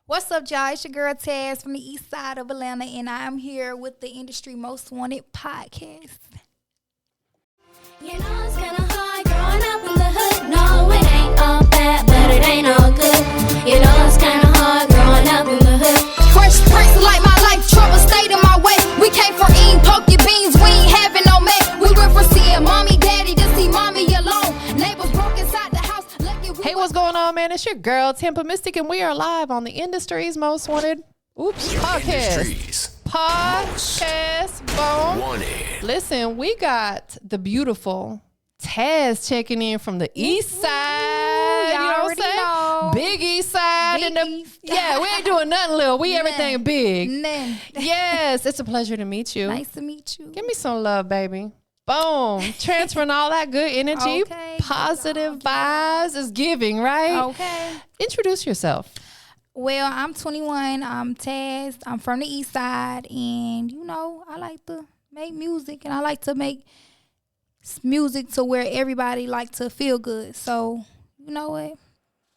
What's up, y'all? It's your girl Taz from the east side of Atlanta, and I'm here with the Industry Most Wanted podcast. You know it's kinda hard growing up in the hood. No, it ain't all bad, but it ain't all good. You know it's kinda hard growing up in the hood. Fresh prince like my life, trouble stayed in my way. We came from eating poke your beans, we ain't having no man. We went from seeing mommy, daddy to see mommy alone. Neighbors broke inside the house. Hey, what's going on, man? It's your girl TampaMystic, and we are live on the Industry's Most Wanted podcast. Boom. Wanted. Listen, we got the beautiful Taz checking in from the east side. Y'all you know what already I'm saying? know. Big east side. Big East. Yeah, we ain't doing nothing little. We everything big. None. Yes, it's a pleasure to meet you. Nice to meet you. Give me some love, baby. Boom. Transferring all that good energy, Okay. positive vibes is giving, right? Okay. Introduce yourself. Well, I'm 21. I'm Taz. I'm from the east side, and you know, I like to make music, and I like to make music to where everybody like to feel good. So, you know what?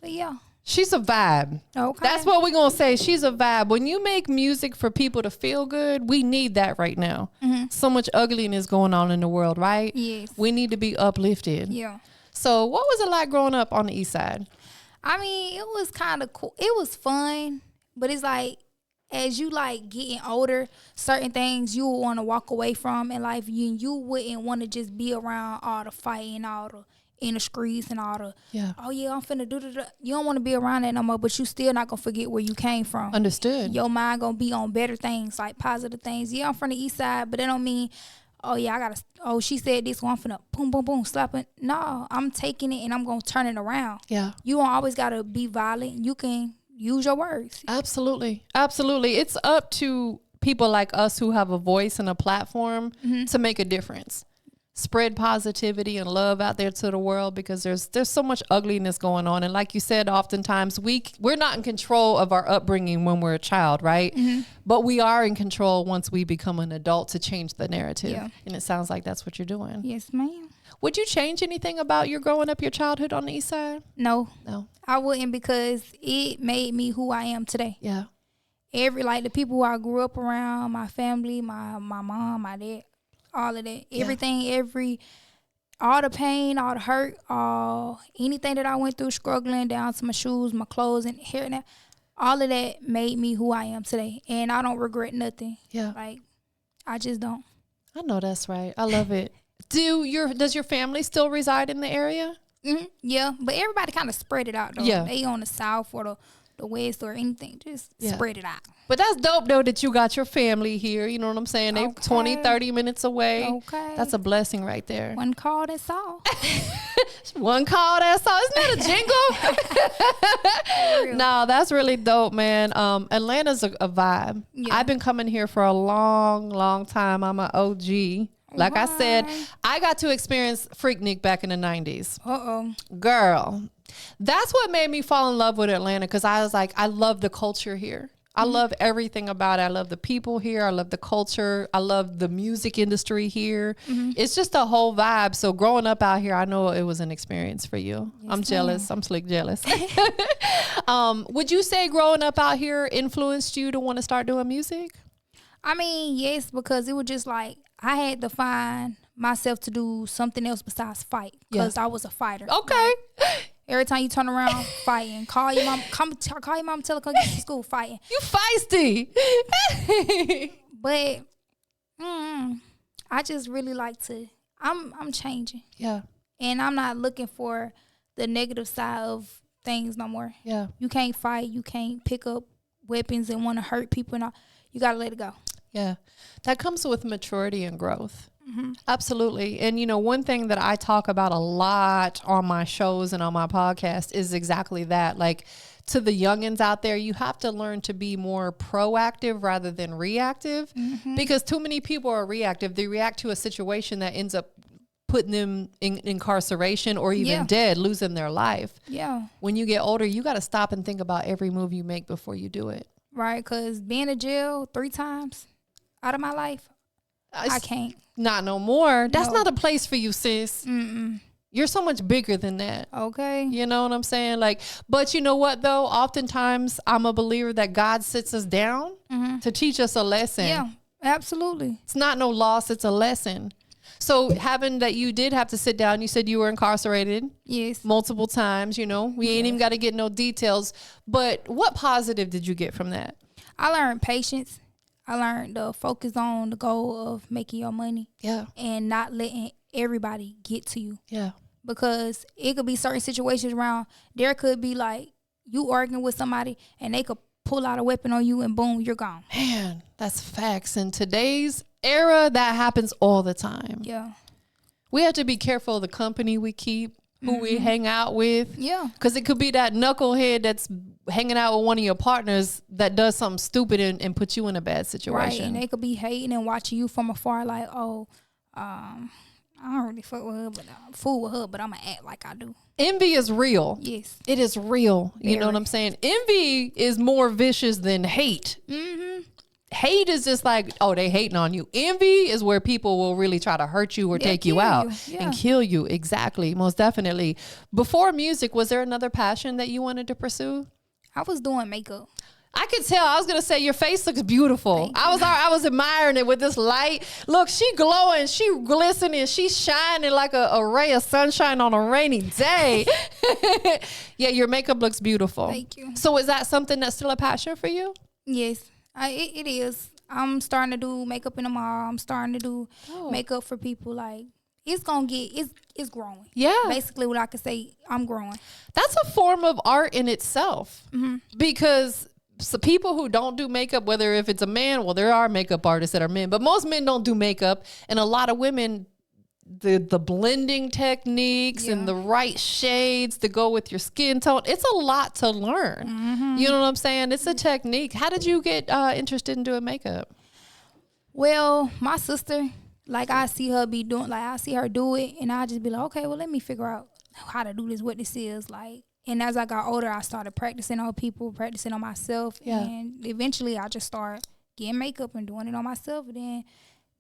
But yeah. She's a vibe. Okay. That's what we're going to say. She's a vibe. When you make music for people to feel good, we need that right now. Mm-hmm. So much ugliness going on in the world, right? Yes. We need to be uplifted. Yeah. So what was it like growing up on the east side? I mean, it was kind of cool. It was fun, but it's like as you like getting older, certain things you want to walk away from in life. You wouldn't want to just be around all the fighting, all the in the streets and all the, oh yeah, I'm finna do that. You don't want to be around that no more, but you still not gonna forget where you came from. Understood. Your mind gonna be on better things, like positive things. Yeah, I'm from the east side, but that don't mean, oh yeah, she said this, so I'm finna boom, boom, boom, slap it. No, I'm taking it and I'm gonna turn it around. Yeah. You don't always gotta be violent. You can use your words. Absolutely. Absolutely. It's up to people like us who have a voice and a platform to make a difference. Spread positivity and love out there to the world, because there's so much ugliness going on. And like you said, oftentimes we're not in control of our upbringing when we're a child, right? But we are in control once we become an adult to change the narrative. Yeah. And it sounds like that's what you're doing. Yes, ma'am. Would you change anything about your growing up, your childhood on the east side? No, I I wouldn't, because it made me who I am today. Yeah. The people who I grew up around, my family, my mom, my dad, all of that, everything, all the pain, all the hurt, anything that I went through, struggling down to my shoes, my clothes, and hair, and that, all of that made me who I am today, and I don't regret nothing. Yeah. Like, I just don't. I know that's right. I love it. Does your family still reside in the area? Mm-hmm. Yeah, but everybody kind of spread it out though. Yeah. They on the south or the west or anything, just spread it out. But that's dope, though, that you got your family here. You know what I'm saying? They 20, 30 minutes away. Okay. That's a blessing right there. One call, that's all. One call, that's all. Isn't that a jingle? No, that's really dope, man. Atlanta's a vibe. Yeah. I've been coming here for a long, long time. I'm an OG. Like I said, I got to experience Freaknik back in the 90s. Uh-oh. Girl, that's what made me fall in love with Atlanta, because I was like, I love the culture here. I love everything about it. I love the people here. I love the culture. I love the music industry here. It's just a whole vibe. So growing up out here, I know it was an experience for you. Yes, I'm jealous. I'm slick jealous. Would you say growing up out here influenced you to want to start doing music? I mean, yes, because it was just like I had to find myself to do something else besides fight, because I was a fighter. Okay. Like, every time you turn around, fighting. Call your mom. Call your mom. Tell her come get to school. Fighting. You feisty. But I just really like to. I'm changing. Yeah. And I'm not looking for the negative side of things no more. Yeah. You can't fight. You can't pick up weapons and want to hurt people. And all. You gotta let it go. Yeah. That comes with maturity and growth. Absolutely. And, you know, one thing that I talk about a lot on my shows and on my podcast is exactly that. Like, to the youngins out there, you have to learn to be more proactive rather than reactive, because too many people are reactive. They react to a situation that ends up putting them in incarceration or even dead, losing their life. Yeah. When you get older, you got to stop and think about every move you make before you do it. Right, because being in jail 3 times out of my life, I can't. Not no more. That's No. not a place for you, sis. Mm-mm. You're so much bigger than that. Okay. You know what I'm saying? Like, but you know what though? Oftentimes I'm a believer that God sits us down to teach us a lesson. Yeah, absolutely. It's not no loss, it's a lesson. So having that you did have to sit down, you said you were incarcerated. Yes. Multiple times, you know. We ain't even got to get no details. But what positive did you get from that? I learned patience. I learned to focus on the goal of making your money. Yeah. And not letting everybody get to you. Yeah. Because it could be certain situations around. There could be like you arguing with somebody and they could pull out a weapon on you and boom, you're gone. Man, that's facts. In today's era, that happens all the time. Yeah. We have to be careful of the company we keep, who we hang out with. Yeah. Because it could be that knucklehead that's hanging out with one of your partners that does something stupid and put you in a bad situation. Right. And they could be hating and watching you from afar like, oh, I don't really fuck with her, but fool with her, but I'm going to act like I do. Envy is real. Yes. It is real. You know Very. what I'm saying? Envy is more vicious than hate. Hate is just like, oh, they hating on you. Envy is where people will really try to hurt you or take you kill out you. and Yeah. kill you. Exactly. Most definitely. Before music, was there another passion that you wanted to pursue? I was doing makeup. I could tell. I was gonna say your face looks beautiful. I was admiring it with this light. Look, she glowing, she glistening, she's shining like a ray of sunshine on a rainy day. Yeah, your makeup looks beautiful. Thank you. So is that something that's still a passion for you? Yes, it is. I'm starting to do makeup in the mall. I'm starting to do makeup for people. Like it's gonna get it's growing. Yeah. Basically, what I could say, I'm growing. That's a form of art in itself. Because so people who don't do makeup, whether if it's a man, well, there are makeup artists that are men, but most men don't do makeup, and a lot of women, the blending techniques and the right shades to go with your skin tone, it's a lot to learn. You know what I'm saying? It's a technique. How did you get interested in doing makeup? Well, my sister, like I see her be doing, like I see her do it, and I just be like, okay, well, let me figure out how to do this, what this is like. And as I got older, I started practicing on people, practicing on myself. Yeah. And eventually I just started getting makeup and doing it on myself and then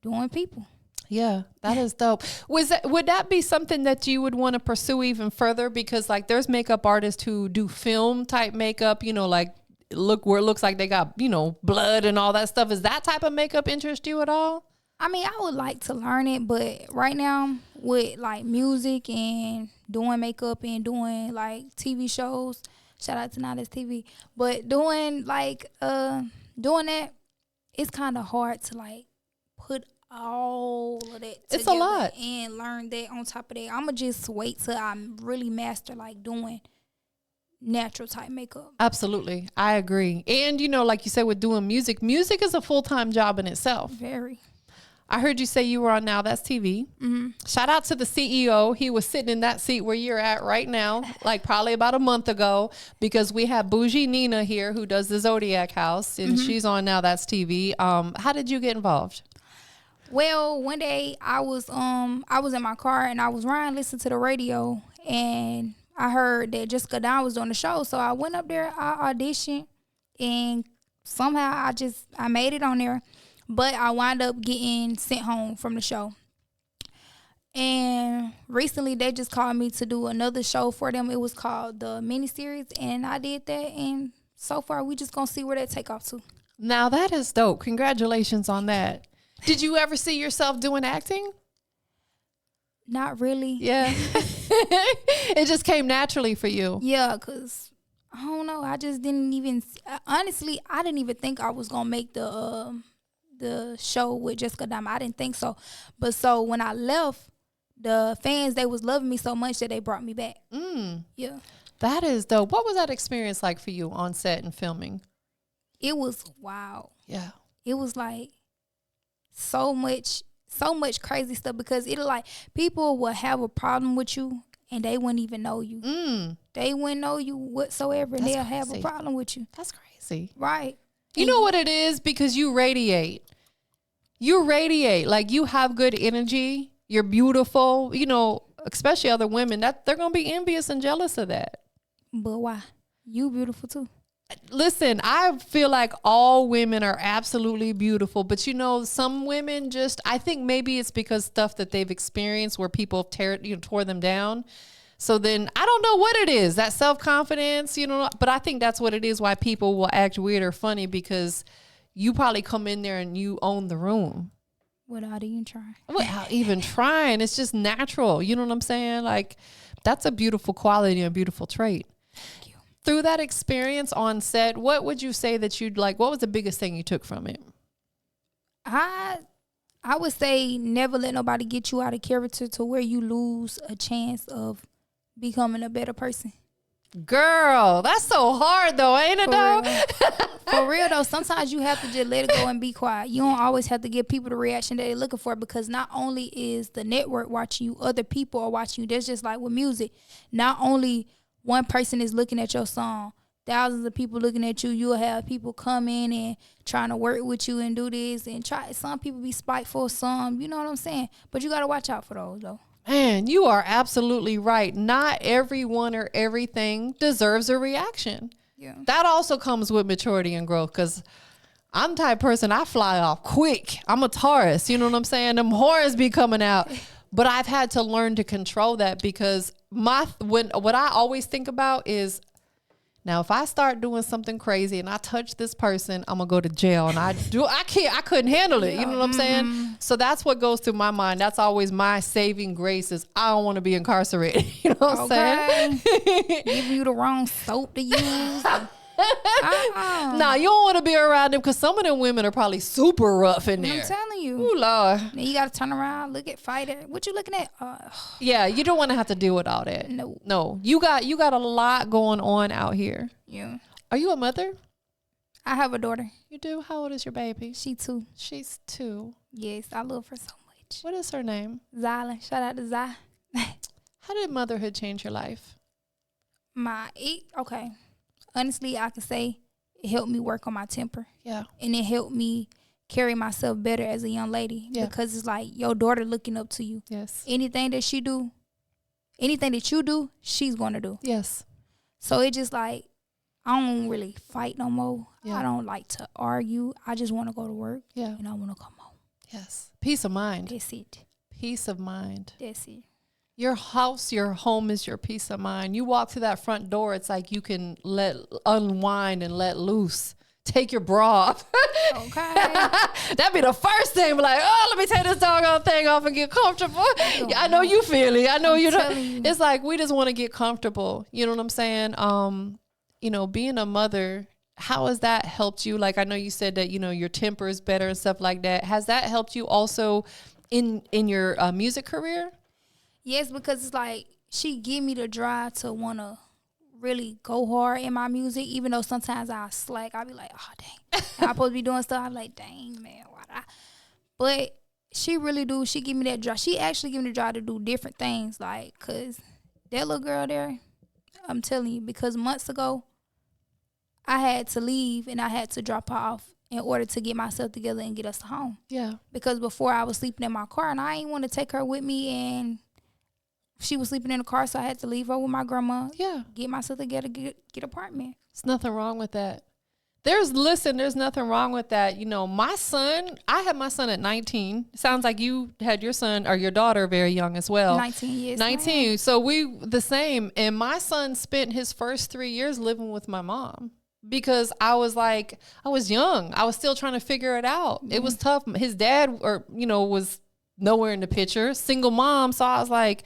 doing people. Yeah, that is dope. Would that be something that you would want to pursue even further? Because like there's makeup artists who do film type makeup, you know, like look where it looks like they got, you know, blood and all that stuff. Is that type of makeup interest you at all? I mean, I would like to learn it, but right now with like music and doing makeup and doing like TV shows, shout out to Now That's TV, but doing like doing that, it's kind of hard to like put all of that It's a together lot. and learn that on top of that. I'm gonna just wait till I really master like doing natural type makeup. Absolutely. I agree. And you know, like you said, with doing music is a full-time job in itself. Very. I heard you say you were on Now That's TV. Shout out to the CEO. He was sitting in that seat where you're at right now, like probably about a month ago, because we have Bougie Nina here who does the Zodiac House, and she's on Now That's TV. How did you get involved? Well, one day I was in my car and I was riding, listening to the radio, and I heard that Jessica Don was doing the show. So I went up there, I auditioned, and somehow I made it on there. But I wound up getting sent home from the show. And recently they just called me to do another show for them. It was called the miniseries, and I did that. And so far, we just gonna see where that take off to. Now that is dope. Congratulations on that. Did you ever see yourself doing acting? Not really. Yeah. It just came naturally for you. Yeah, cause I don't know. I just didn't even. Honestly, I didn't even think I was gonna make the show with Jessica Diamond. I didn't think so. But so when I left, the fans, they was loving me so much that they brought me back. Yeah. That is dope. What was that experience like for you on set and filming? It was wild. Yeah. It was like so much crazy stuff, because it'll like people will have a problem with you and they wouldn't even know you. They wouldn't know you whatsoever, and That's they'll have a crazy. problem with you. That's crazy. Right. You know what it is? Because you radiate. You radiate. Like you have good energy. You're beautiful. You know, especially other women, that they're going to be envious and jealous of that. But why? You beautiful too. Listen, I feel like all women are absolutely beautiful, but you know, some women just, I think maybe it's because stuff that they've experienced where people tore them down. So then I don't know what it is, that self-confidence, you know, but I think that's what it is, why people will act weird or funny, because you probably come in there and you own the room. Without even trying. Without even trying. It's just natural. You know what I'm saying? Like, that's a beautiful quality and a beautiful trait. Thank you. Through that experience on set, what would you say that you'd like, what was the biggest thing you took from it? I would say never let nobody get you out of character to where you lose a chance of becoming a better person. Girl, that's so hard though, ain't it though? For real though, sometimes you have to just let it go and be quiet. You don't always have to give people the reaction that they're looking for, because not only is the network watching you, other people are watching you. That's just like with music. Not only one person is looking at your song, thousands of people looking at you. You'll have people come in and trying to work with you and do this and try. Some people be spiteful, some, you know what I'm saying? But you got to watch out for those though. Man, you are absolutely right. Not everyone or everything deserves a reaction. Yeah. That also comes with maturity and growth, because I'm the type of person, I fly off quick. I'm a Taurus, you know what I'm saying? Them horns be coming out. But I've had to learn to control that, because what I always think about is, now if I start doing something crazy and I touch this person, I'm gonna go to jail, and I couldn't handle it. You know what I'm saying? So that's what goes through my mind. That's always my saving grace, is I don't want to be incarcerated. You know what I'm saying? Give you the wrong soap to use. Nah, you don't want to be around them, because some of them women are probably super rough in there. I'm telling you. Ooh, Lord. Then you got to turn around, look at fighter. What you looking at? Yeah, you don't want to have to deal with all that. No. You got a lot going on out here. Yeah. Are you a mother? I have a daughter. You do? How old is your baby? She 2. She's 2. Yes, I love her so much. What is her name? Zyla. Shout out to Zy. How did motherhood change your life? Okay. Honestly, I could say it helped me work on my temper. Yeah. And it helped me carry myself better as a young lady. Yeah. Because it's like your daughter looking up to you. Yes. Anything that you do, she's going to do. Yes. So it just like, I don't really fight no more. Yeah. I don't like to argue. I just want to go to work. Yeah. And I want to come home. Yes. Peace of mind. That's it. Peace of mind. That's it. Your house, your home is your peace of mind. You walk to that front door, it's like you can unwind and let loose. Take your bra off. Okay. That'd be the first thing. Be like, oh, let me take this doggone thing off and get comfortable. Yeah, I know you feel it. I know you don't. It's like we just want to get comfortable. You know what I'm saying? You know, being a mother, how has that helped you? Like, I know you said that, you know, your temper is better and stuff like that. Has that helped you also in your music career? Yes, because it's like she give me the drive to want to really go hard in my music, even though sometimes I slack. I'll be like, oh, dang. I'm supposed to be doing stuff. I'm like, dang, man. But she really do. She give me that drive. She actually give me the drive to do different things. Like, because that little girl there, I'm telling you, because months ago, I had to leave and I had to drop her off in order to get myself together and get us home. Yeah. Because before I was sleeping in my car and I didn't want to take her with me, and she was sleeping in the car, so I had to leave her with my grandma. Yeah. Get myself together, get apartment. There's nothing wrong with that. There's nothing wrong with that. You know, I had my son at 19. Sounds like you had your son or your daughter very young as well. 19 years. 19. So we the same. And my son spent his first 3 years living with my mom, because I was young. I was still trying to figure it out. Mm-hmm. It was tough. His dad was nowhere in the picture. Single mom. So I was like,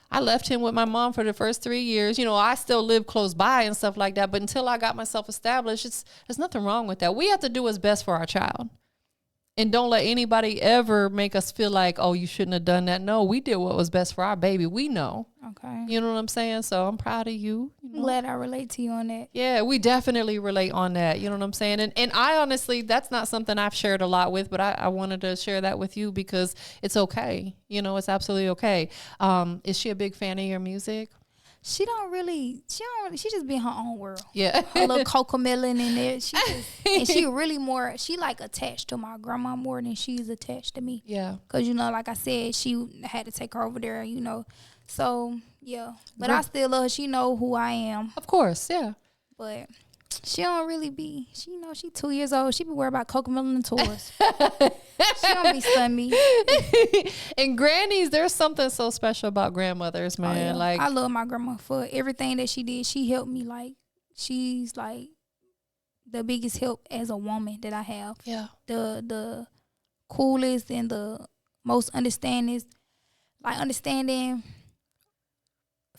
I left him with my mom for the first 3 years. You know, I still live close by and stuff like that. But until I got myself established, there's nothing wrong with that. We have to do what's best for our child. And don't let anybody ever make us feel like, oh, you shouldn't have done that. No, we did what was best for our baby. We know. Okay. You know what I'm saying? So I'm proud of you. I'm glad I relate to you on that. Yeah, we definitely relate on that. You know what I'm saying? And I honestly, that's not something I've shared a lot with, but I wanted to share that with you because it's okay. You know, it's absolutely okay. Is she a big fan of your music? She just be in her own world. Yeah. A little cocomelon in there. She like attached to my grandma more than she's attached to me. Yeah. Cause like I said, she had to take her over there, So yeah. But I still love her. She know who I am. Of course, yeah. But She don't really be. She, you know, she 2 years old. She be worried about Cocomelon and toys. She don't be stunning me. And grannies, there's something so special about grandmothers, man. Oh, yeah. Like, I love my grandma for everything that she did. She helped me. Like, she's like the biggest help as a woman that I have. yeah, The coolest and the most understanding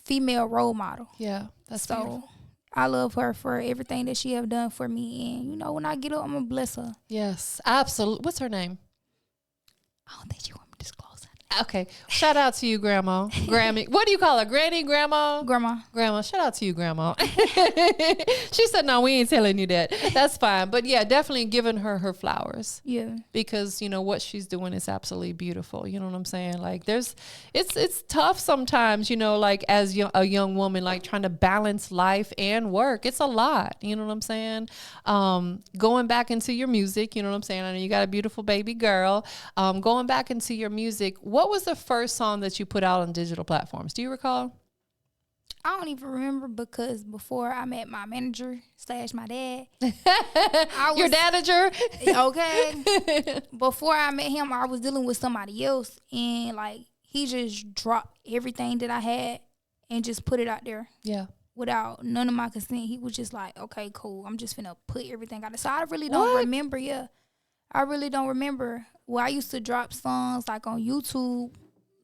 female role model. yeah, that's So beautiful. I love her for everything that she have done for me. And, you know, when I get up, I'm going to bless her. Yes, absolutely. What's her name? I don't think she want me to disclose that. Okay, shout out to you, Grandma. Grammy. What do you call her? Granny, Grandma? Grandma. Grandma, shout out to you, Grandma. She said, no, we ain't telling you that. That's fine. But yeah, definitely giving her flowers. Yeah. Because, you know, what she's doing is absolutely beautiful. You know what I'm saying? Like, it's tough sometimes, you know, like as a young woman, like trying to balance life and work. It's a lot. You know what I'm saying? Going back into your music, you know what I'm saying? I know you got a beautiful baby girl. Going back into your music, what was the first song that you put out on digital platforms? Do you recall? I don't even remember because before I met my manager / my dad. Your dadager? Okay. Before I met him, I was dealing with somebody else. And, like, he just dropped everything that I had and just put it out there. Yeah. Without none of my consent. He was just like, okay, cool. I'm just finna put everything out there. So I really don't remember, I really don't remember. Well, I used to drop songs, like, on YouTube,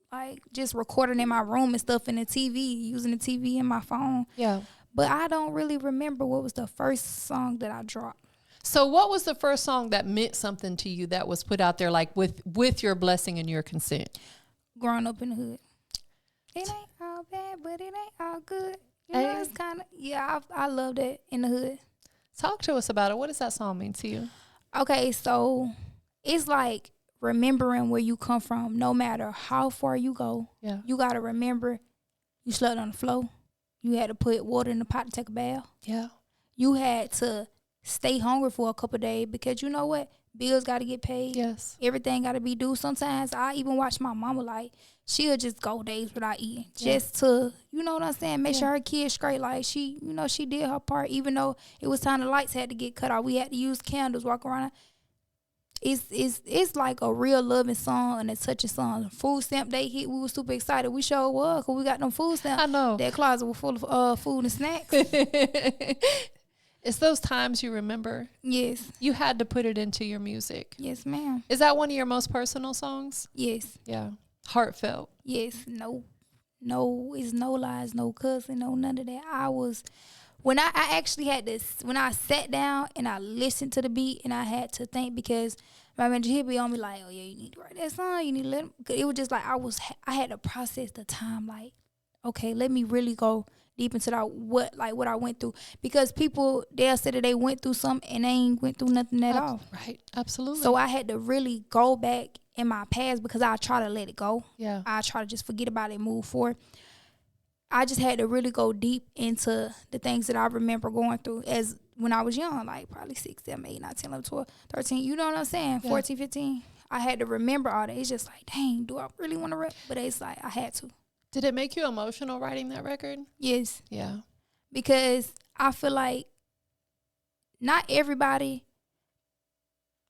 like, just recording in my room and stuff in the TV, using the TV in my phone. Yeah. But I don't really remember what was the first song that I dropped. So what was the first song that meant something to you that was put out there, like with your blessing and your consent? Growing up in the hood. It ain't all bad, but it ain't all good. You know, it's kind of, I love that, In the Hood. Talk to us about it. What does that song mean to you? Okay, so it's like remembering where you come from. No matter how far you go, you got to remember you slept on the floor. You had to put water in the pot to take a bath. Yeah. You had to stay hungry for a couple of days because you know what? Bills got to get paid. Yes. Everything got to be due. Sometimes I even watch my mama, like, she'll just go days without eating just to, you know what I'm saying, make sure her kids straight. Like, she, you know, she did her part. Even though it was time the lights had to get cut off, we had to use candles, walk around. It's like a real loving song and a touching song. Food stamp day hit, we were super excited. We sure was because we got them food stamps. I know. That closet was full of food and snacks. It's those times you remember. Yes. You had to put it into your music. Yes, ma'am. Is that one of your most personal songs? Yes. Yeah. Heartfelt. Yes. No, it's no lies, no cussing, no none of that. When I actually had this, when I sat down and I listened to the beat and I had to think, because my manager, he'd be on me like, oh yeah, you need to write that song, you need to let him. It was just like I had to process the time, like, okay, let me really go deep into that, what I went through, because people, they'll say that they went through something and they ain't went through nothing at all. Right. Absolutely. So I had to really go back in my past because I try to let it go. Yeah. I try to just forget about it and move forward. I just had to really go deep into the things that I remember going through as when I was young, like probably 6, 7, 8, 9, 10, 11, 12, 13. You know what I'm saying? Yeah. 14, 15. I had to remember all that. It's just like, dang, do I really want to rap? But it's like, I had to. Did it make you emotional writing that record? Yes. Yeah. Because I feel like not everybody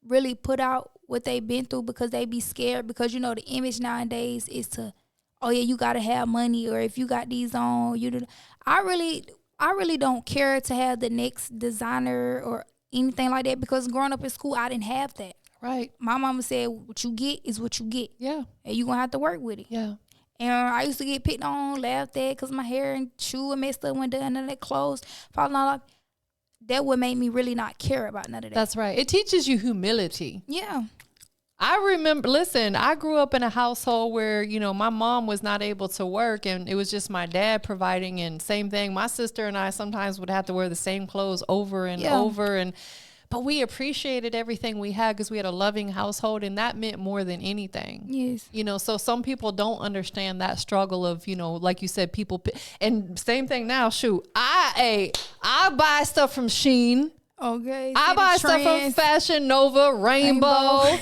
really put out what they've been through because they be scared, because, you know, the image nowadays is to, oh yeah, you gotta have money, or if you got these on, you do. I really don't care to have the next designer or anything like that, because growing up in school, I didn't have that. Right. My mama said, what you get is what you get. Yeah. And you gonna have to work with it. Yeah. And I used to get picked on, laughed at, because my hair and shoe and messed up, went down, and their clothes falling off. That would make me really not care about none of that. That's right. It teaches you humility. Yeah. I remember, listen, I grew up in a household where, you know, my mom was not able to work and it was just my dad providing, and same thing. My sister and I sometimes would have to wear the same clothes over and over. But we appreciated everything we had because we had a loving household, and that meant more than anything. Yes. You know, so some people don't understand that struggle of, you know, like you said, people, and same thing now, shoot, I buy stuff from Shein. Okay. I buy stuff from Fashion Nova, Rainbow.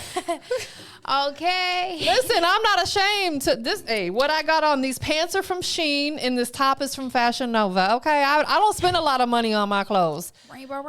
Okay. Listen, I'm not ashamed to this. Hey, what I got on, these pants are from Shein and this top is from Fashion Nova. Okay, I don't spend a lot of money on my clothes. Rainbow.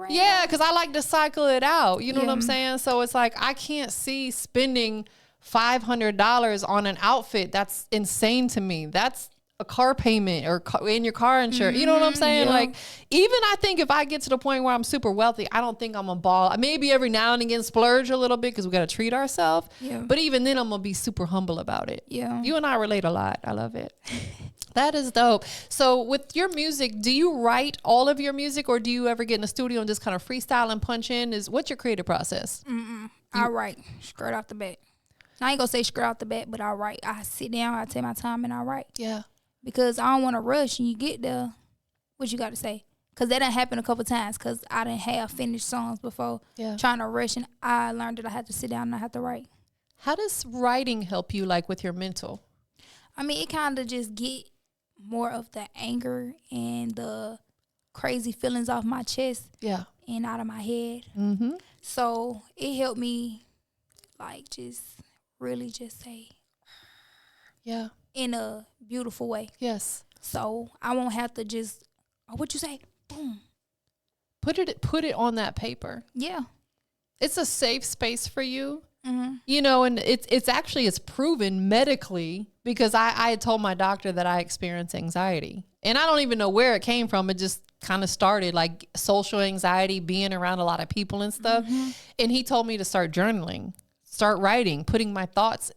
Yeah, because I like to cycle it out. You know what I'm Yeah. saying? So it's like I can't see spending $500 on an outfit. That's insane to me. That's a car payment or in your car insurance. You know what I'm saying? Yeah. Like, even I think if I get to the point where I'm super wealthy, I don't think I'm a ball. Maybe every now and again splurge a little bit because we got to treat ourselves. Yeah. But even then, I'm going to be super humble about it. Yeah. You and I relate a lot. I love it. That is dope. So with your music, do you write all of your music or do you ever get in the studio and just kind of freestyle and punch in? What's your creative process? I write straight off the bat. I ain't gonna say straight off the bat, but I write. I sit down, I take my time, and I write. Yeah. Because I don't want to rush and you get there. What you got to say? Because that done happened a couple times because I didn't have finished songs before trying to rush, and I learned that I had to sit down and I had to write. How does writing help you, like, with your mental? I mean, it kind of just get more of the anger and the crazy feelings off my chest and out of my head. Mm-hmm. So it helped me, like, just really just say, Yeah. in a beautiful way. Yes. So I won't have to just, what you say? Boom. Put it on that paper. Yeah. It's a safe space for you. Mm-hmm. You know, and it's proven medically because I had told my doctor that I experience anxiety. And I don't even know where it came from. It just kind of started like social anxiety, being around a lot of people and stuff. Mm-hmm. And he told me to start journaling, start writing, putting my thoughts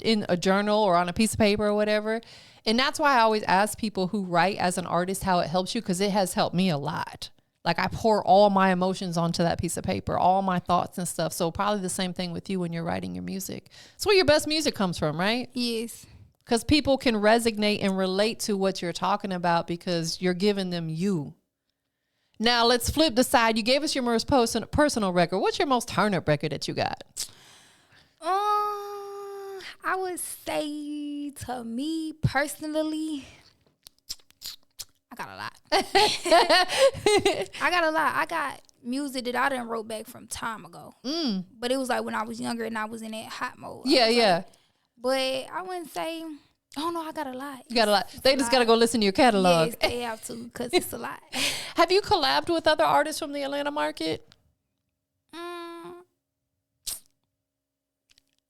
in a journal or on a piece of paper or whatever. And that's why I always ask people who write as an artist how it helps you, because it has helped me a lot. Like, I pour all my emotions onto that piece of paper, all my thoughts and stuff. So probably the same thing with you when you're writing your music. It's where your best music comes from, right? Yes. Because people can resonate and relate to what you're talking about because you're giving them you. Now, let's flip the side. You gave us your most personal record. What's your most turn up record that you got? I would say, to me personally, I got a lot. I got music that I done wrote back from time ago. But it was like when I was younger and I was in that hot mode. Yeah. But I wouldn't say, oh no, I got a lot. You got a lot. They just got to go listen to your catalog. Yes, they have to, because it's a lot. Have you collabed with other artists from the Atlanta market?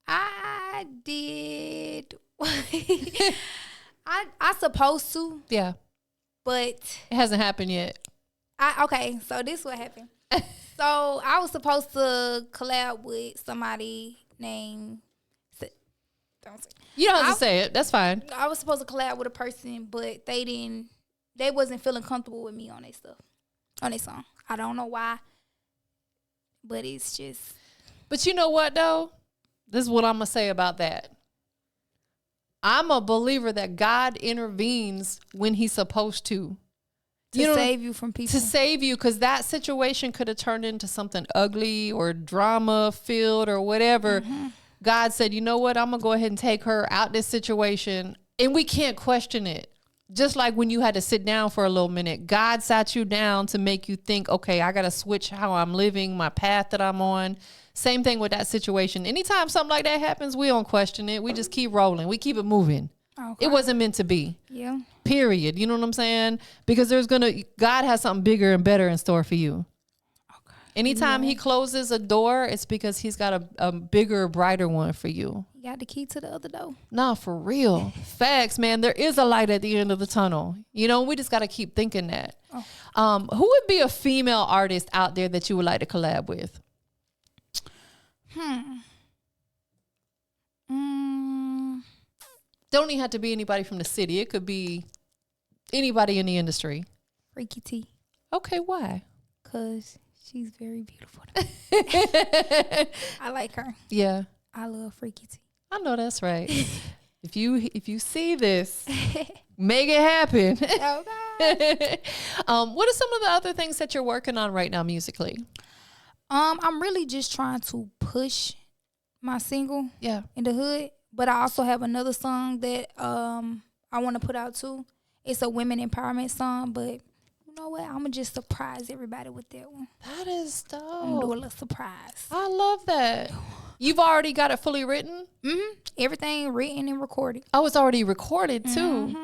I did. I supposed to, Yeah. but It hasn't happened yet. okay, so this what happened. So I was supposed to collab with somebody named, don't say. You don't have to say it. That's fine. I was supposed to collab with a person, but they wasn't feeling comfortable with me on their stuff, on their song. I don't know why, but it's just. But you know what, though? This is what I'm going to say about that. I'm a believer that God intervenes when he's supposed to. To save you from people. To save you, because that situation could have turned into something ugly or drama-filled or whatever. Mm-hmm. God said, you know what? I'm going to go ahead and take her out this situation. And we can't question it. Just like when you had to sit down for a little minute. God sat you down to make you think, okay, I got to switch how I'm living, my path that I'm on. Same thing with that situation. Anytime something like that happens, we don't question it. We just keep rolling. We keep it moving. Okay. It wasn't meant to be. Yeah. Period. You know what I'm saying? Because God has something bigger and better in store for you. Okay. Anytime he closes a door, it's because he's got a bigger, brighter one for you. You got the key to the other door. No, for real. Facts, man. There is a light at the end of the tunnel. You know, we just got to keep thinking that. Oh. Who would be a female artist out there that you would like to collab with? Don't even have to be anybody from the city. It could be anybody in the industry. Freaky T. Okay, why? Because she's very beautiful. I like her. Yeah. I love Freaky T. I know that's right. If you see this, make it happen. Okay. What are some of the other things that you're working on right now musically? I'm really just trying to push my single in the hood. But I also have another song that I want to put out too. It's a women empowerment song, but you know what? I'm going to just surprise everybody with that one. That is dope. I'm going to do a little surprise. I love that. You've already got it fully written? Everything written and recorded. Oh, it's already recorded too.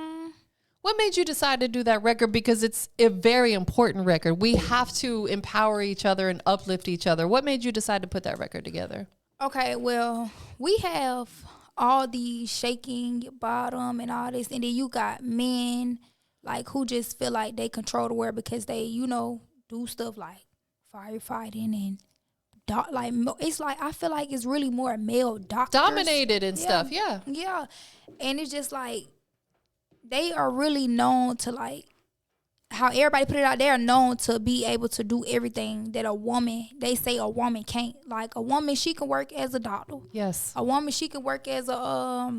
What made you decide to do that record? Because it's a very important record. We have to empower each other and uplift each other. What made you decide to put that record together? Okay, well, we have all the shaking your bottom and all this, and then you got men like who just feel like they control the world because they, do stuff like firefighting and it's like I feel like it's really more male doctors Dominated and stuff, yeah. Yeah, and it's just like they are really known to like how everybody put it out. They are known to be able to do everything that a woman, they say a woman can't. Like a woman, she can work as a doctor. Yes. A woman, she can work as a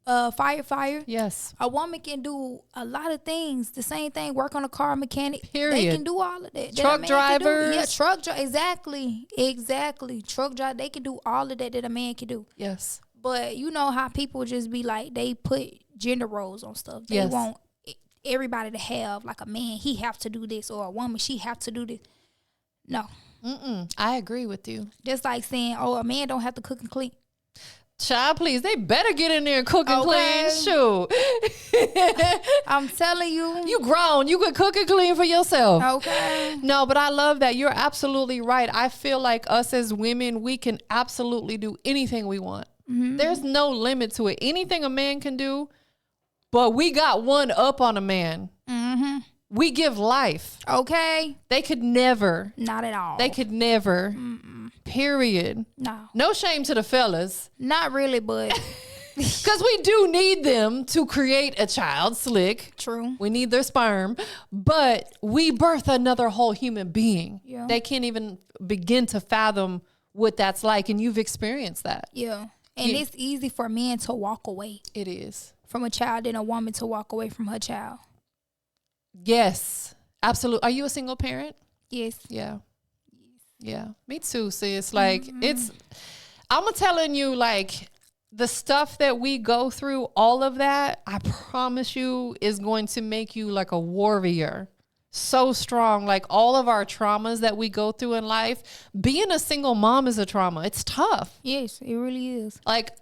firefighter. Yes. A woman can do a lot of things. The same thing, work on a car mechanic. Period. They can do all of that. Truck drivers. Yeah, truck driver. Exactly. Truck driver. They can do all of that a man can do. Yes. But you know how people just be like, they put gender roles on stuff. They want everybody to have like a man, he have to do this, or a woman, she have to do this. No. I agree with you. Just like saying, a man don't have to cook and clean. Child, please, they better get in there and cook and clean. Shoot. I'm telling you. You grown. You can cook and clean for yourself. Okay. No, but I love that. You're absolutely right. I feel like us as women, we can absolutely do anything we want. There's no limit to it. Anything a man can do, but we got one up on a man. We give life. Okay. They could never. Not at all. They could never. Period. No. No shame to the fellas. Not really, but. Because we do need them to create a child, slick. True. We need their sperm. But we birth another whole human being. Yeah. They can't even begin to fathom what that's like. And you've experienced that. Yeah. And it's easy for men to walk away. It is. From a child than a woman to walk away from her child. Yes. Absolutely. Are you a single parent? Yes. Yeah. Yeah. Me too, sis. Like, I'm telling you, like, the stuff that we go through, all of that, I promise you is going to make you like a warrior. So strong. Like all of our traumas that we go through in life, being a single mom is a trauma. It's tough. Yes, it really is. Like,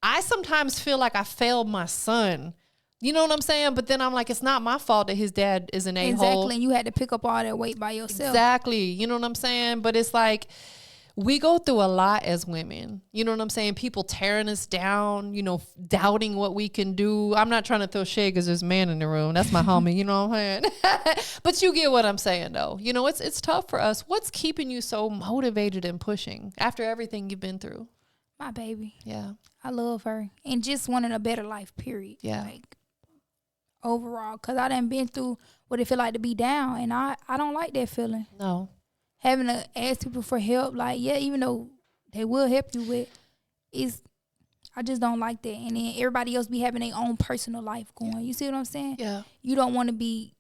I sometimes feel like I failed my son. You know what I'm saying? But then I'm like, it's not my fault that his dad is an a-hole. Exactly. And you had to pick up all that weight by yourself. Exactly. You know what I'm saying? But it's like, we go through a lot as women. You know what I'm saying? People tearing us down, doubting what we can do. I'm not trying to throw shade because there's a man in the room. That's my homie. You know what I'm saying? But you get what I'm saying, though. It's tough for us. What's keeping you so motivated and pushing after everything you've been through? My baby. Yeah. I love her. And just wanting a better life, period. Yeah. Like, overall. Because I done been through what it feel like to be down. And I don't like that feeling. No. Having to ask people for help, like, even though they will help you with, I just don't like that. And then everybody else be having their own personal life going. You see what I'm saying? Yeah. You don't want to be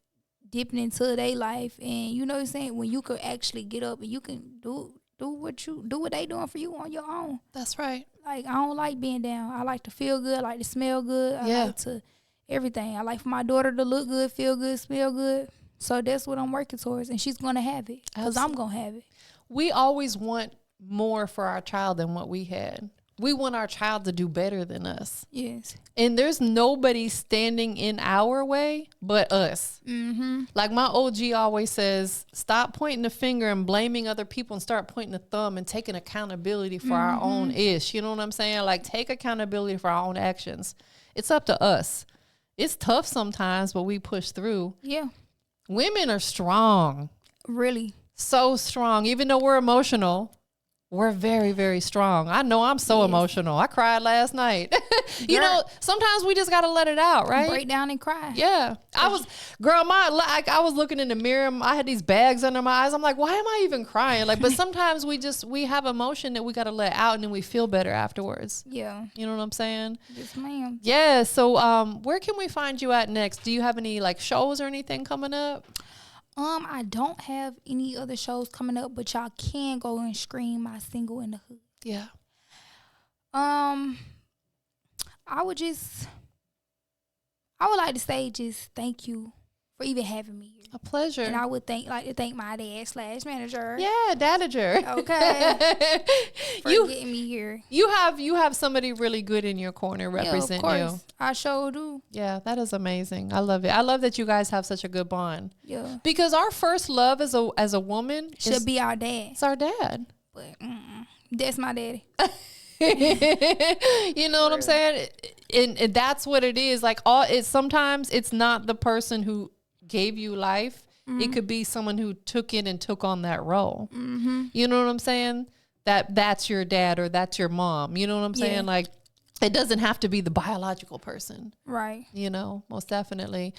dipping into their life, and you know what I'm saying? When you could actually get up and you can do what they doing for you on your own. That's right. Like, I don't like being down. I like to feel good. I like to smell good. I like to everything. I like for my daughter to look good, feel good, smell good. So that's what I'm working towards, and she's going to have it because I'm going to have it. We always want more for our child than what we had. We want our child to do better than us. Yes. And there's nobody standing in our way but us. Like my OG always says, stop pointing the finger and blaming other people and start pointing the thumb and taking accountability for our own ish. You know what I'm saying? Like, take accountability for our own actions. It's up to us. It's tough sometimes, but we push through. Yeah. Women are strong. Really. So strong. Even though we're emotional, we're very, very strong. I know I'm so emotional. I cried last night. Sometimes we just got to let it out, right? Break down and cry. Yeah. I was looking in the mirror. I had these bags under my eyes. I'm like, why am I even crying? Like, but sometimes we have emotion that we got to let out, and then we feel better afterwards. Yeah. You know what I'm saying? Yes, ma'am. Yeah. So, where can we find you at next? Do you have any like shows or anything coming up? I don't have any other shows coming up, but y'all can go and stream my single In the Hood. Yeah. I would like to say just thank you for even having me here. A pleasure. And I would thank my dad / manager. Yeah, Dadager. Okay. For getting me here. You have somebody really good in your corner represent you. I sure do. Yeah, that is amazing. I love it. I love that you guys have such a good bond. Yeah. Because our first love as a woman should be our dad. It's our dad. But that's my daddy. You know what I'm saying? And that's what it is. Like sometimes it's not the person who gave you life. It could be someone who took it and took on that role. You know what I'm saying? That's your dad or that's your mom. You know what I'm saying? Like, it doesn't have to be the biological person. Right. You know, most definitely.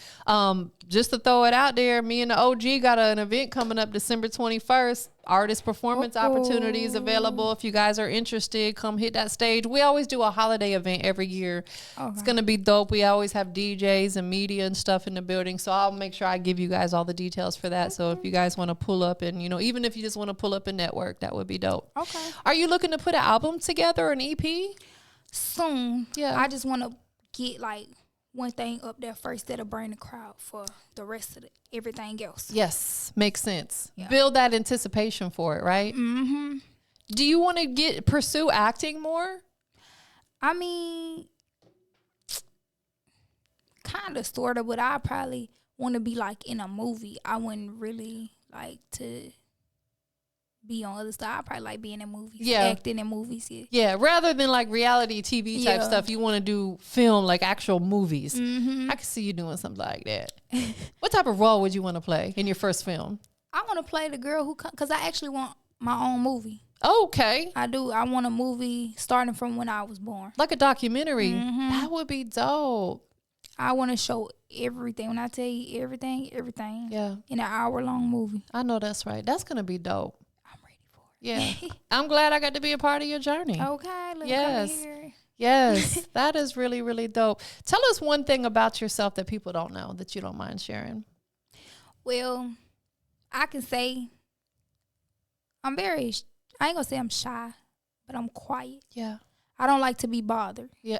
Just to throw it out there, me and the OG got an event coming up December 21st. Artist performance opportunities available. If you guys are interested, come hit that stage. We always do a holiday event every year. Okay. It's going to be dope. We always have DJs and media and stuff in the building. So I'll make sure I give you guys all the details for that. Okay. So if you guys want to pull up and, you know, even if you just want to pull up a network, that would be dope. Okay. Are you looking to put an album together or an EP? Soon. Yeah. I just want to get like one thing up there first that'll bring the crowd for the rest of everything else. Yes, makes sense. Yeah. Build that anticipation for it, right? Mm-hmm. Do you want to pursue acting more? I mean, kind of, sort of, but I probably want to be like in a movie. I wouldn't really like to be on other stuff. I probably like being in movies, acting in movies. Yeah, rather than like reality TV type stuff, you want to do film, like actual movies. I can see you doing something like that. What type of role would you want to play in your first film? I want to play the girl who, because I actually want my own movie. Okay. I do. I want a movie starting from when I was born. Like a documentary. That would be dope. I want to show everything. When I tell you everything. Yeah. In an hour-long movie. I know that's right. That's going to be dope. Yeah. it. I'm glad I got to be a part of your journey. Okay. Look here. Yes. That is really, really dope. Tell us one thing about yourself that people don't know that you don't mind sharing. Well, I can say I ain't going to say I'm shy, but I'm quiet. Yeah. I don't like to be bothered. Yeah.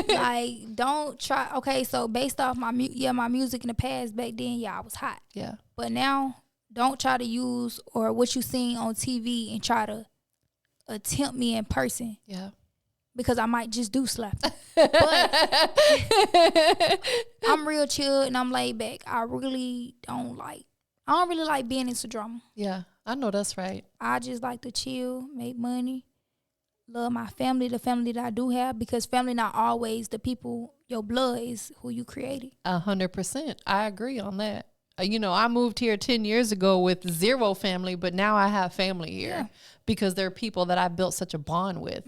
Like, don't try. Okay, so based off my music in the past, back then, I was hot. Yeah. But now, don't try to use or what you seen on TV and try to attempt me in person. Yeah. Because I might just do slap you. But I'm real chill and I'm laid back. I don't really like being into drama. Yeah, I know that's right. I just like to chill, make money, love my family, the family that I do have, because family not always the people, your blood is who you created. 100%. I agree on that. You know, I moved here 10 years ago with zero family, but now I have family here because they're people that I built such a bond with.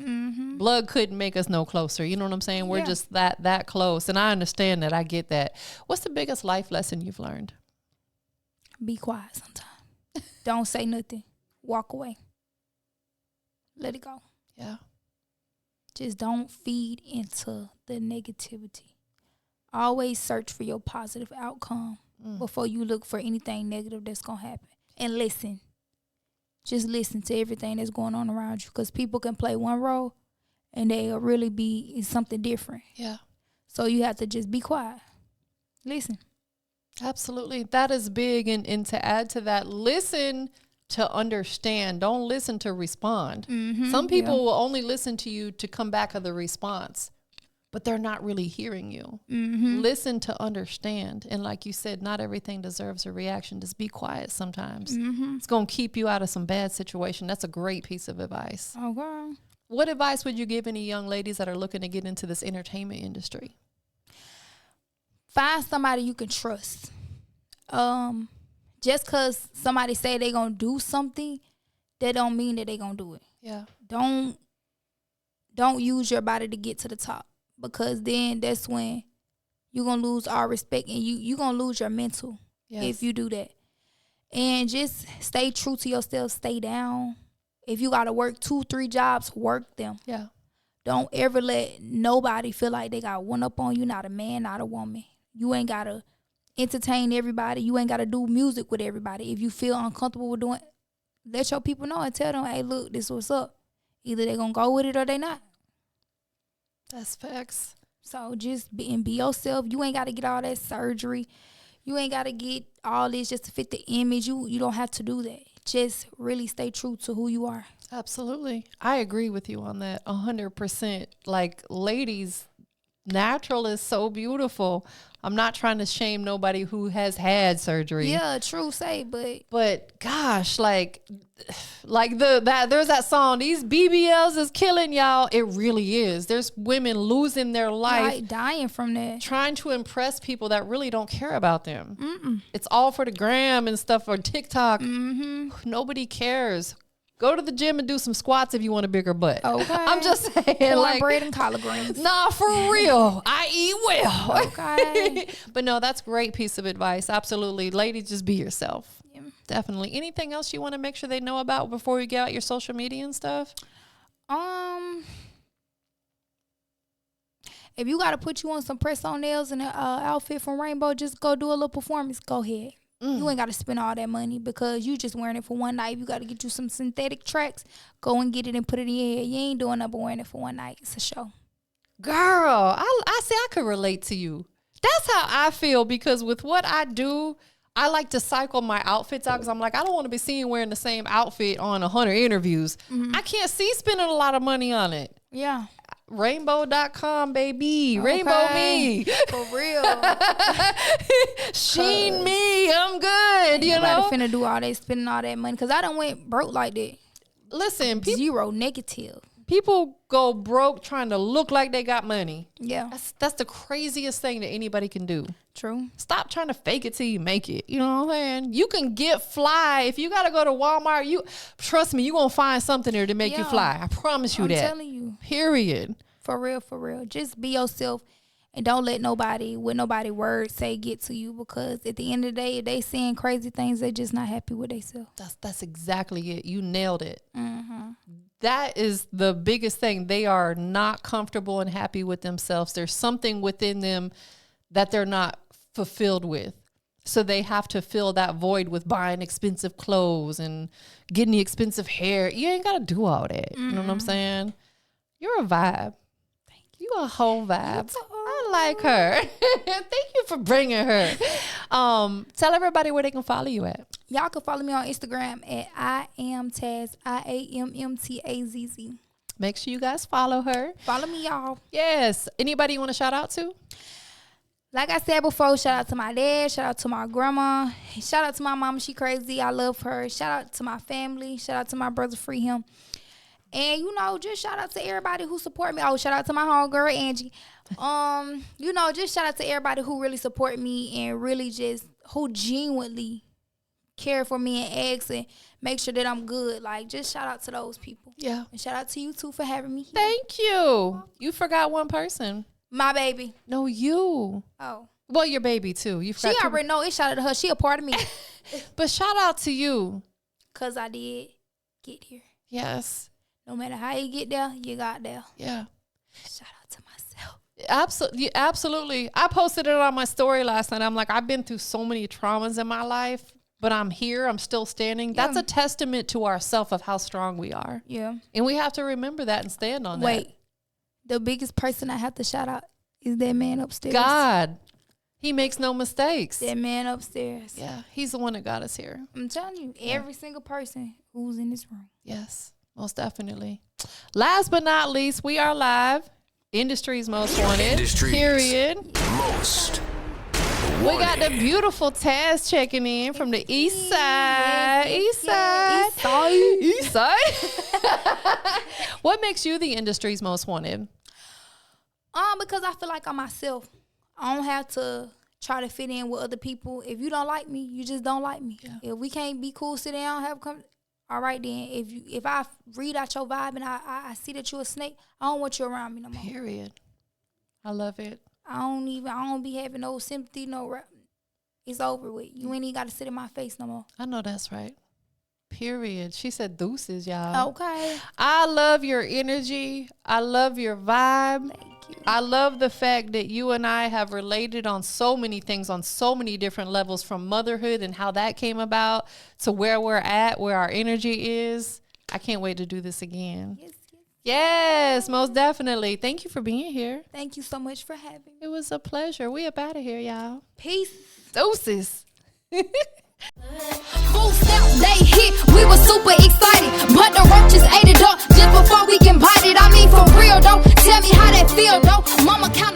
Blood couldn't make us no closer. You know what I'm saying? We're just that close. And I understand that. I get that. What's the biggest life lesson you've learned? Be quiet sometimes. Don't say nothing. Walk away. Let it go. Yeah. Just don't feed into the negativity. Always search for your positive outcome before you look for anything negative that's going to happen. And listen. Just listen to everything that's going on around you, because people can play one role and they'll really be in something different. Yeah. So you have to just be quiet. Listen. Absolutely. That is big. And to add to that, listen to understand. Don't listen to respond. Some people will only listen to you to come back with a response, but they're not really hearing you. Listen to understand. And like you said, not everything deserves a reaction. Just be quiet sometimes. It's going to keep you out of some bad situation. That's a great piece of advice. Okay. What advice would you give any young ladies that are looking to get into this entertainment industry? Find somebody you can trust. Just because somebody say they going to do something, that don't mean that they going to do it. Yeah. Don't use your body to get to the top, because then that's when you're going to lose all respect and you're going to lose your mental if you do that. And just stay true to yourself. Stay down. If you got to work 2-3 jobs, work them. Yeah. Don't ever let nobody feel like they got one up on you, not a man, not a woman. You ain't got to entertain everybody. You ain't got to do music with everybody. If you feel uncomfortable with doing, let your people know and tell them, hey, look, this what's up. Either they going to go with it or they not. That's facts. So just be yourself. You ain't got to get all that surgery. You ain't got to get all this just to fit the image. You don't have to do that. Just really stay true to who you are. Absolutely. I agree with you on that 100%. Like, ladies, natural is so beautiful. I'm not trying to shame nobody who has had surgery. Yeah, true say, but gosh, like there's that song, these BBLs is killing y'all. It really is. There's women losing their life, like dying from that, trying to impress people that really don't care about them. It's all for the gram and stuff, or TikTok. Nobody cares. Go to the gym and do some squats if you want a bigger butt. Okay. I'm just saying, like, bread and collard greens. Nah, for real. I eat well. Okay. But no, that's great piece of advice. Absolutely. Ladies, just be yourself. Yeah. Definitely. Anything else you want to make sure they know about before we get out your social media and stuff? If you got to put you on some press-on nails and an outfit from Rainbow, just go do a little performance. Go ahead. You ain't got to spend all that money because you just wearing it for one night. If you got to get you some synthetic tracks, go and get it and put it in your hair. You ain't doing nothing but wearing it for one night. It's a show. Girl, I say I could relate to you. That's how I feel, because with what I do, I like to cycle my outfits out because I'm like, I don't want to be seen wearing the same outfit on 100 interviews. I can't see spending a lot of money on it. Yeah. Rainbow.com, baby. Okay. Rainbow me. For real. Sheen me. I'm good. You know? Finna do all that, spending all that money. Because I done went broke like that. Listen. Zero negative. People go broke trying to look like they got money. Yeah. That's the craziest thing that anybody can do. True. Stop trying to fake it till you make it. You know what I'm saying? You can get fly. If you got to go to Walmart, trust me, you're going to find something there to make you fly. I promise you that. I'm telling you. Period. For real, for real. Just be yourself and don't let nobody words say get to you, because at the end of the day, if they saying crazy things, they just not happy with themselves. That's exactly it. You nailed it. That is the biggest thing. They are not comfortable and happy with themselves. There's something within them that they're not fulfilled with. So they have to fill that void with buying expensive clothes and getting the expensive hair. You ain't got to do all that. You know what I'm saying? You're a vibe. Thank you. You a whole vibe. I like her. Thank you for bringing her. Tell everybody where they can follow you at. Y'all can follow me on Instagram at IAmmTazz, IAmmTazz. Make sure you guys follow her. Follow me, y'all. Yes. Anybody you want to shout out to? Like I said before, shout out to my dad, shout out to my grandma, shout out to my mama, she crazy, I love her. Shout out to my family, shout out to my brother, free him. And, just shout out to everybody who support me. Oh, shout out to my homegirl, Angie. Just shout out to everybody who really support me and really just who genuinely care for me and ask and make sure that I'm good. Like, just shout out to those people. Yeah. And shout out to you, too, for having me here. Thank you. You forgot one person. My baby. No, you. Oh. Well, your baby, too. You forgot. She already know it. Shout out to her. She a part of me. But shout out to you. Because I did get here. Yes. No matter how you get there, you got there. Yeah. Shout out to myself. Absolutely. I posted it on my story last night. I'm like, I've been through so many traumas in my life, but I'm here. I'm still standing. Yeah. That's a testament to ourselves of how strong we are. Yeah. And we have to remember that and stand on that. Wait. The biggest person I have to shout out is that man upstairs. God. He makes no mistakes. That man upstairs. Yeah. He's the one that got us here. I'm telling you, every single person who's in this room. Yes. Most definitely. Last but not least, we are live. Industry's Most Wanted. Industry's Period. Most We got the beautiful Taz checking in from the east side. East side. What makes you the industry's most wanted? Because I feel like I'm myself. I don't have to try to fit in with other people. If you don't like me, you just don't like me. Yeah. If we can't be cool, sit down, have a conversation. All right, then. If I read out your vibe and I see that you're a snake, I don't want you around me no more. Period. I love it. I don't be having no sympathy, it's over with. You ain't even got to sit in my face no more. I know that's right. Period. She said deuces, y'all. Okay. I love your energy. I love your vibe. Thank you. I love the fact that you and I have related on so many things, on so many different levels, from motherhood and how that came about to where we're at, where our energy is. I can't wait to do this again. Yes. Yes, most definitely. Thank you for being here. Thank you so much for having me. It was a pleasure. We up out of here, y'all. Peace. Doses. Full step, they hit, we were super excited, but the roaches ate it up just before we can bite it. I mean, for real though, tell me how that feel though. Mama count